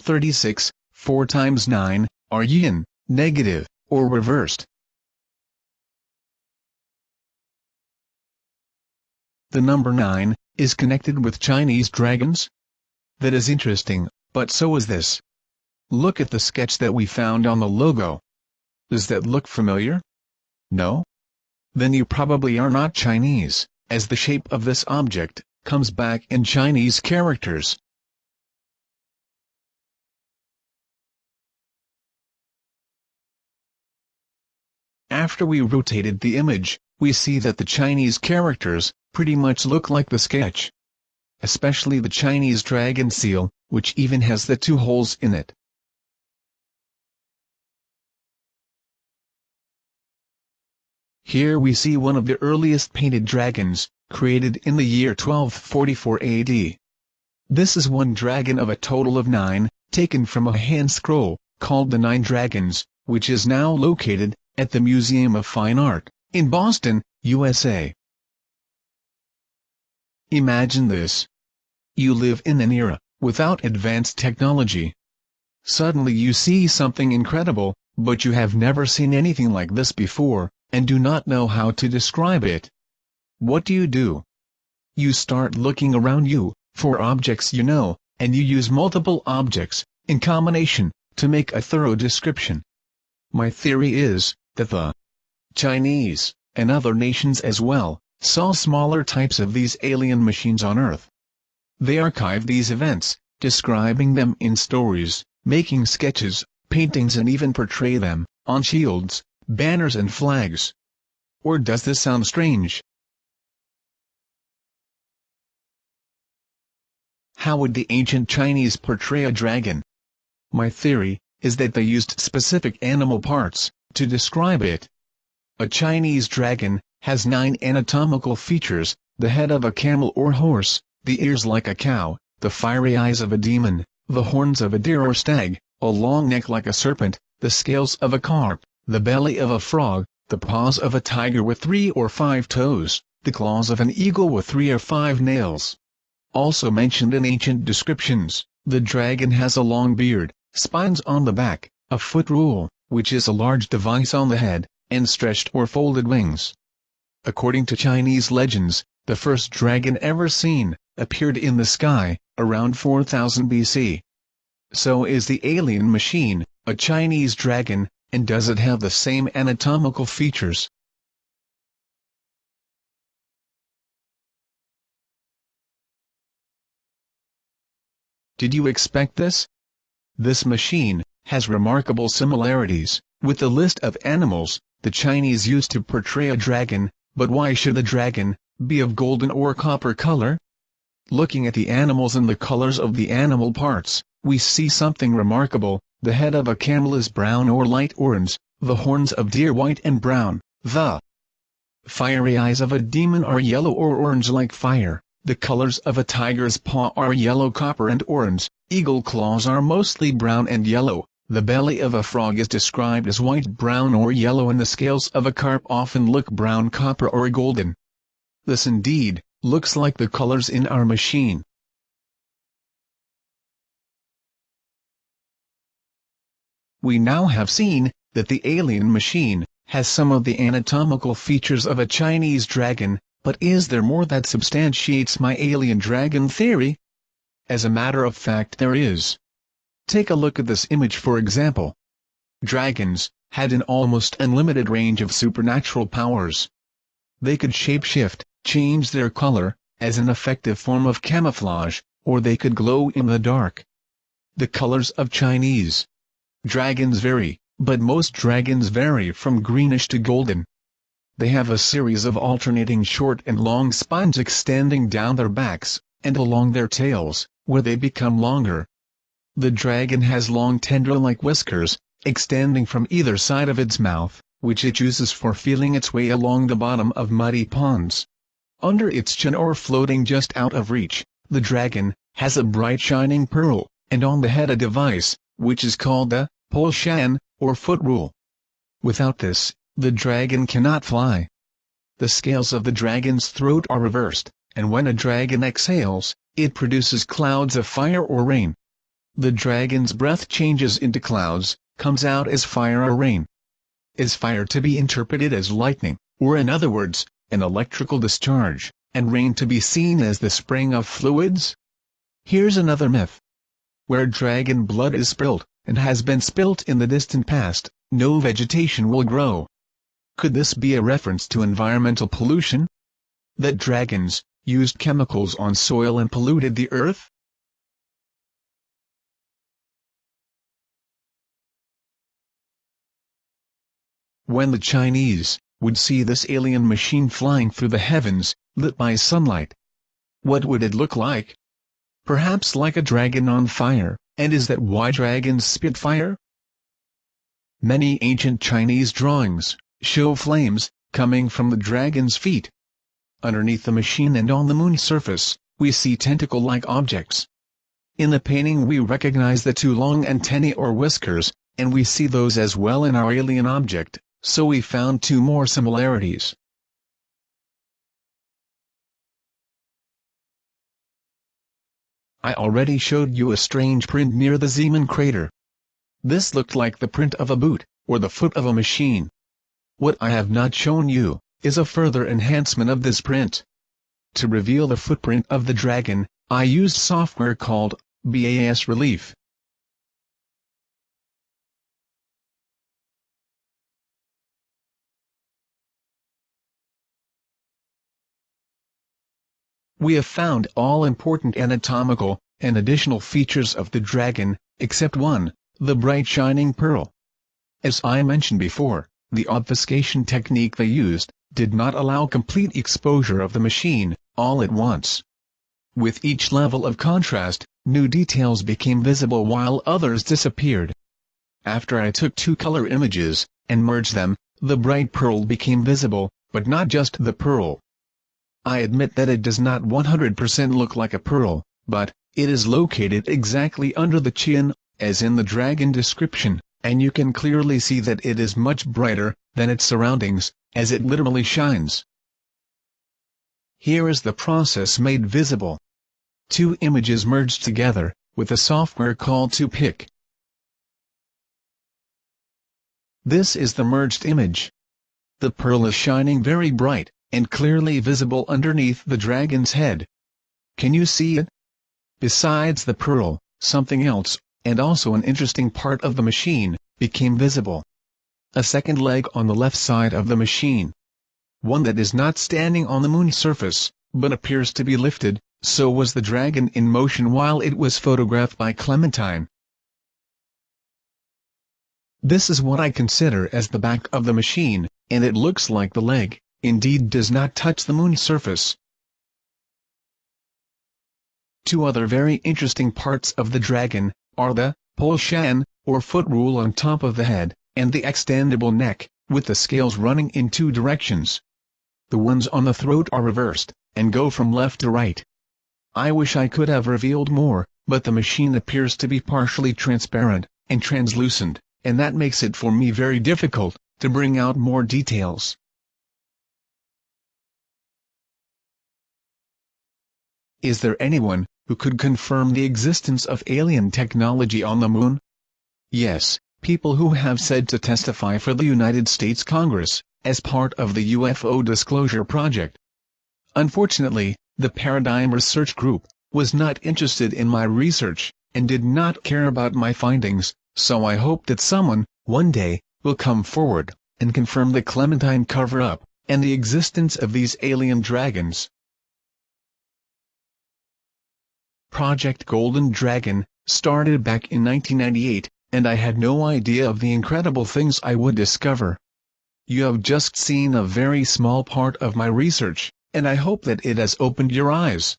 36, 4 times 9, are yin, negative, or reversed. The number 9 is connected with Chinese dragons? That is interesting, but so is this. Look at the sketch that we found on the logo. Does that look familiar? No? Then you probably are not Chinese, as the shape of this object comes back in Chinese characters. After we rotated the image, we see that the Chinese characters pretty much look like the sketch. Especially the Chinese dragon seal, which even has the 2 holes in it. Here we see one of the earliest painted dragons, created in the year 1244 AD. This is one dragon of a total of 9, taken from a hand scroll, called the 9 Dragons, which is now located at the Museum of Fine Art, in Boston, USA. Imagine this. You live in an era without advanced technology. Suddenly you see something incredible, but you have never seen anything like this before, and do not know how to describe it. What do? You start looking around you for objects you know, and you use multiple objects in combination to make a thorough description. My theory is that the Chinese, and other nations as well, saw smaller types of these alien machines on Earth. They archive these events, describing them in stories, making sketches, paintings, and even portray them on shields, banners and flags. Or does this sound strange? How would the ancient Chinese portray a dragon? My theory is that they used specific animal parts to describe it. A Chinese dragon has 9 anatomical features: the head of a camel or horse, the ears like a cow, the fiery eyes of a demon, the horns of a deer or stag, a long neck like a serpent, the scales of a carp, the belly of a frog, the paws of a tiger with 3 or 5 toes, the claws of an eagle with 3 or 5 nails. Also mentioned in ancient descriptions, the dragon has a long beard, spines on the back, a foot rule, which is a large device on the head, and stretched or folded wings. According to Chinese legends, the first dragon ever seen appeared in the sky around 4000 BC. So is the alien machine a Chinese dragon, and does it have the same anatomical features? Did you expect this? This machine has remarkable similarities with the list of animals the Chinese used to portray a dragon, but why should the dragon be of golden or copper color? Looking at the animals and the colors of the animal parts, we see something remarkable. The head of a camel is brown or light orange, the horns of deer white and brown, the fiery eyes of a demon are yellow or orange like fire, the colors of a tiger's paw are yellow, copper and orange, eagle claws are mostly brown and yellow, the belly of a frog is described as white, brown or yellow, and the scales of a carp often look brown, copper or golden. This indeed looks like the colors in our machine. We now have seen that the alien machine has some of the anatomical features of a Chinese dragon, but is there more that substantiates my alien dragon theory? As a matter of fact, there is. Take a look at this image for example. Dragons had an almost unlimited range of supernatural powers. They could shapeshift, change their color, as an effective form of camouflage, or they could glow in the dark. The colors of Chinese dragons vary, but most dragons vary from greenish to golden. They have a series of alternating short and long spines extending down their backs, and along their tails, where they become longer. The dragon has long tendril-like whiskers, extending from either side of its mouth, which it uses for feeling its way along the bottom of muddy ponds. Under its chin or floating just out of reach, the dragon has a bright shining pearl, and on the head a device, which is called the pole shan, or foot rule. Without this, the dragon cannot fly. The scales of the dragon's throat are reversed, and when a dragon exhales, it produces clouds of fire or rain. The dragon's breath changes into clouds, comes out as fire or rain. Is fire to be interpreted as lightning, or in other words, an electrical discharge, and rain to be seen as the spraying of fluids? Here's another myth. Where dragon blood is spilt, and has been spilt in the distant past, no vegetation will grow. Could this be a reference to environmental pollution? That dragons used chemicals on soil and polluted the earth? When the Chinese would see this alien machine flying through the heavens, lit by sunlight, what would it look like? Perhaps like a dragon on fire, and is that why dragons spit fire? Many ancient Chinese drawings show flames coming from the dragon's feet. Underneath the machine and on the moon's surface, we see tentacle-like objects. In the painting we recognize the two long antennae or whiskers, and we see those as well in our alien object, so we found two more similarities. I already showed you a strange print near the Zeeman crater. This looked like the print of a boot, or the foot of a machine. What I have not shown you is a further enhancement of this print. To reveal the footprint of the dragon, I used software called bas relief. We have found all important anatomical and additional features of the dragon, except one, the bright shining pearl. As I mentioned before, the obfuscation technique they used did not allow complete exposure of the machine all at once. With each level of contrast, new details became visible while others disappeared. After I took two color images and merged them, the bright pearl became visible, but not just the pearl. I admit that it does not 100% look like a pearl, but it is located exactly under the chin, as in the dragon description, and you can clearly see that it is much brighter than its surroundings, as it literally shines. Here is the process made visible. Two images merged together, with a software called to pick. This is the merged image. The pearl is shining very bright, and clearly visible underneath the dragon's head. Can you see it? Besides the pearl, something else, and also an interesting part of the machine, became visible. A second leg on the left side of the machine. One that is not standing on the moon's surface, but appears to be lifted, so was the dragon in motion while it was photographed by Clementine. This is what I consider as the back of the machine, and it looks like the leg indeed does not touch the moon's surface. Two other very interesting parts of the dragon are the pole shan, or foot rule on top of the head, and the extendable neck, with the scales running in two directions. The ones on the throat are reversed, and go from left to right. I wish I could have revealed more, but the machine appears to be partially transparent and translucent, and that makes it for me very difficult to bring out more details. Is there anyone who could confirm the existence of alien technology on the moon? Yes, people who have said to testify for the United States Congress, as part of the UFO Disclosure Project. Unfortunately, the Paradigm Research Group was not interested in my research, and did not care about my findings, so I hope that someone, one day, will come forward, and confirm the Clementine cover-up, and the existence of these alien dragons. Project Golden Dragon started back in 1998, and I had no idea of the incredible things I would discover. You have just seen a very small part of my research, and I hope that it has opened your eyes.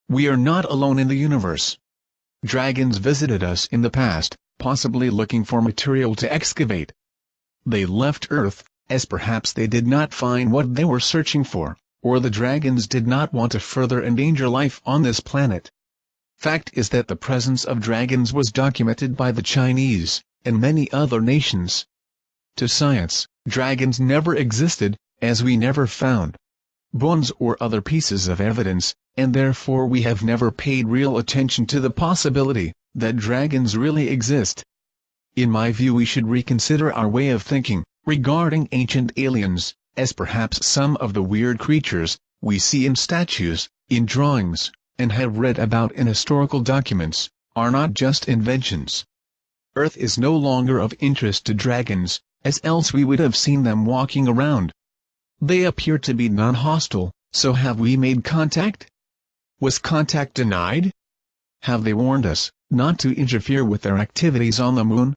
We are not alone in the universe. Dragons visited us in the past, possibly looking for material to excavate. They left Earth, as perhaps they did not find what they were searching for, or the dragons did not want to further endanger life on this planet. Fact is that the presence of dragons was documented by the Chinese, and many other nations. To science, dragons never existed, as we never found bones or other pieces of evidence, and therefore we have never paid real attention to the possibility that dragons really exist. In my view, we should reconsider our way of thinking regarding ancient aliens, as perhaps some of the weird creatures we see in statues, in drawings, and have read about in historical documents, are not just inventions. Earth is no longer of interest to dragons, as else we would have seen them walking around. They appear to be non-hostile, so have we made contact? Was contact denied? Have they warned us not to interfere with their activities on the moon?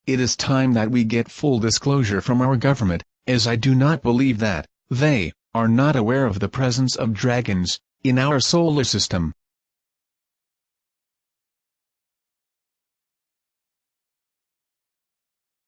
It is time that we get full disclosure from our government, as I do not believe that they are not aware of the presence of dragons in our solar system.